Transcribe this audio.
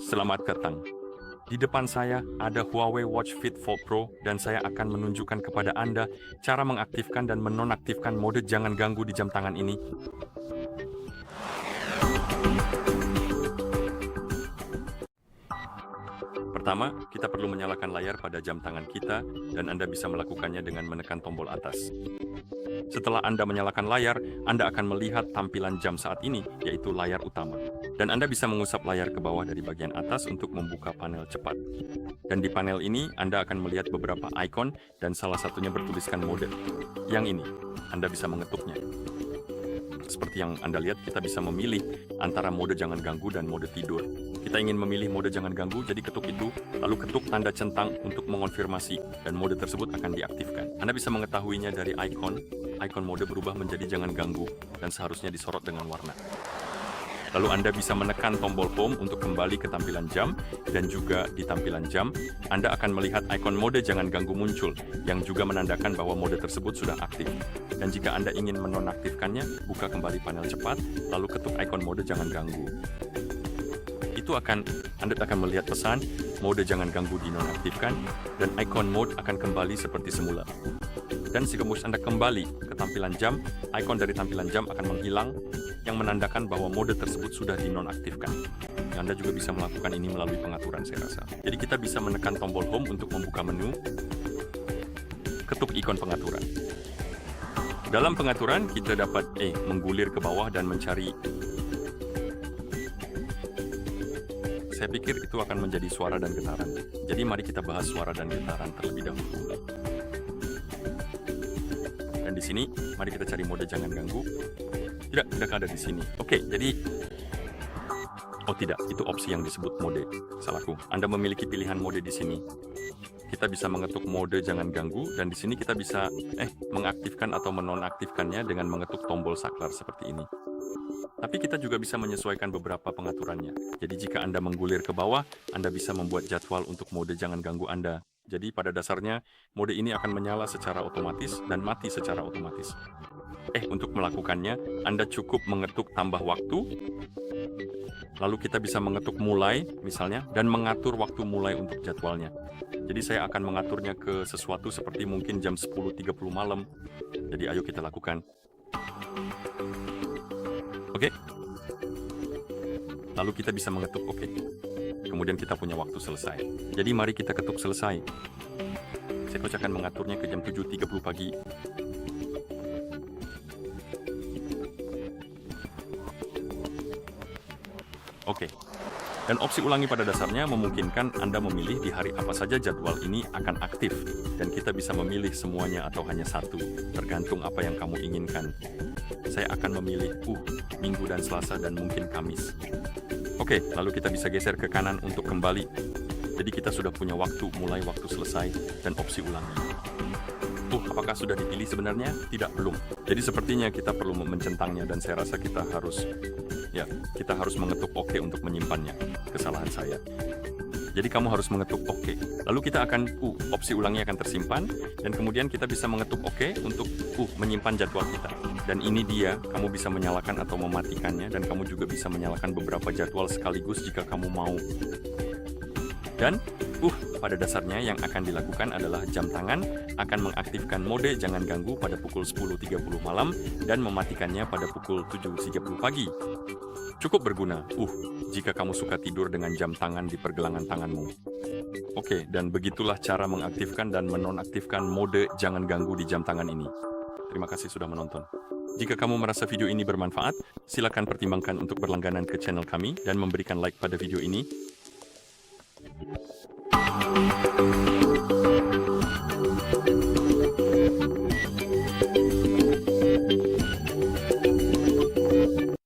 Selamat datang. Di depan saya ada Huawei Watch Fit Fold Pro dan saya akan menunjukkan kepada Anda cara mengaktifkan dan menonaktifkan mode jangan ganggu di jam tangan ini. Pertama, kita perlu menyalakan layar pada jam tangan kita dan Anda bisa melakukannya dengan menekan tombol atas. Setelah Anda menyalakan layar, Anda akan melihat tampilan jam saat ini, yaitu layar utama. Dan Anda bisa mengusap layar ke bawah dari bagian atas untuk membuka panel cepat. Dan di panel ini, Anda akan melihat beberapa ikon dan salah satunya bertuliskan mode. Yang ini, Anda bisa mengetuknya. Seperti yang Anda lihat, kita bisa memilih antara mode jangan ganggu dan mode tidur. Kita ingin memilih mode jangan ganggu, jadi ketuk itu, lalu ketuk tanda centang untuk mengonfirmasi, dan mode tersebut akan diaktifkan. Anda bisa mengetahuinya dari ikon mode berubah menjadi jangan ganggu, dan seharusnya disorot dengan warna. Lalu Anda bisa menekan tombol home untuk kembali ke tampilan jam, dan juga di tampilan jam, Anda akan melihat ikon mode jangan ganggu muncul, yang juga menandakan bahwa mode tersebut sudah aktif. Dan jika Anda ingin menonaktifkannya, buka kembali panel cepat, lalu ketuk ikon mode jangan ganggu. Anda akan melihat pesan, mode jangan ganggu dinonaktifkan, dan ikon mode akan kembali seperti semula. Dan jika Anda kembali ke tampilan jam, ikon dari tampilan jam akan menghilang, yang menandakan bahwa mode tersebut sudah dinonaktifkan. Anda juga bisa melakukan ini melalui pengaturan, saya rasa. Jadi kita bisa menekan tombol home untuk membuka menu, ketuk ikon pengaturan. Dalam pengaturan, kita dapat menggulir ke bawah dan mencari. Saya pikir itu akan menjadi suara dan getaran. Jadi mari kita bahas suara dan getaran terlebih dahulu. Dan di sini, mari kita cari mode jangan ganggu. Tidak ada di sini. Oke, jadi tidak, itu opsi yang disebut mode. Salahku. Anda memiliki pilihan mode di sini. Kita bisa mengetuk mode jangan ganggu, dan di sini kita bisa mengaktifkan atau menonaktifkannya dengan mengetuk tombol saklar seperti ini. Tapi kita juga bisa menyesuaikan beberapa pengaturannya. Jadi jika Anda menggulir ke bawah, Anda bisa membuat jadwal untuk mode jangan ganggu Anda. Jadi pada dasarnya, mode ini akan menyala secara otomatis dan mati secara otomatis. Untuk melakukannya, Anda cukup mengetuk tambah waktu, lalu kita bisa mengetuk mulai, misalnya, dan mengatur waktu mulai untuk jadwalnya. Jadi saya akan mengaturnya ke sesuatu seperti mungkin jam 10.30 malam. Jadi ayo kita lakukan. Oke. Lalu kita bisa mengetuk oke. Kemudian kita punya waktu selesai. Jadi mari kita ketuk selesai. Saya akan mengaturnya ke jam 7.30 pagi. Oke. Dan opsi ulangi pada dasarnya memungkinkan Anda memilih di hari apa saja jadwal ini akan aktif. Dan kita bisa memilih semuanya atau hanya satu, tergantung apa yang kamu inginkan. Saya akan memilih Minggu dan Selasa dan mungkin Kamis. Oke, lalu kita bisa geser ke kanan untuk kembali. Jadi kita sudah punya waktu mulai, waktu selesai, dan opsi ulangi. Apakah sudah dipilih sebenarnya? Tidak, belum. Jadi sepertinya kita perlu mencentangnya dan saya rasa kita harus mengetuk oke untuk menyimpannya. Kesalahan saya. Jadi kamu harus mengetuk oke. Lalu kita akan, opsi ulangi akan tersimpan, dan kemudian kita bisa mengetuk oke untuk menyimpan jadwal kita. Dan ini dia, kamu bisa menyalakan atau mematikannya, dan kamu juga bisa menyalakan beberapa jadwal sekaligus jika kamu mau. Dan, pada dasarnya yang akan dilakukan adalah jam tangan akan mengaktifkan mode jangan ganggu pada pukul 10.30 malam dan mematikannya pada pukul 7.30 pagi. Cukup berguna, jika kamu suka tidur dengan jam tangan di pergelangan tanganmu. Oke, dan begitulah cara mengaktifkan dan menonaktifkan mode jangan ganggu di jam tangan ini. Terima kasih sudah menonton. Jika kamu merasa video ini bermanfaat, silakan pertimbangkan untuk berlangganan ke channel kami dan memberikan like pada video ini.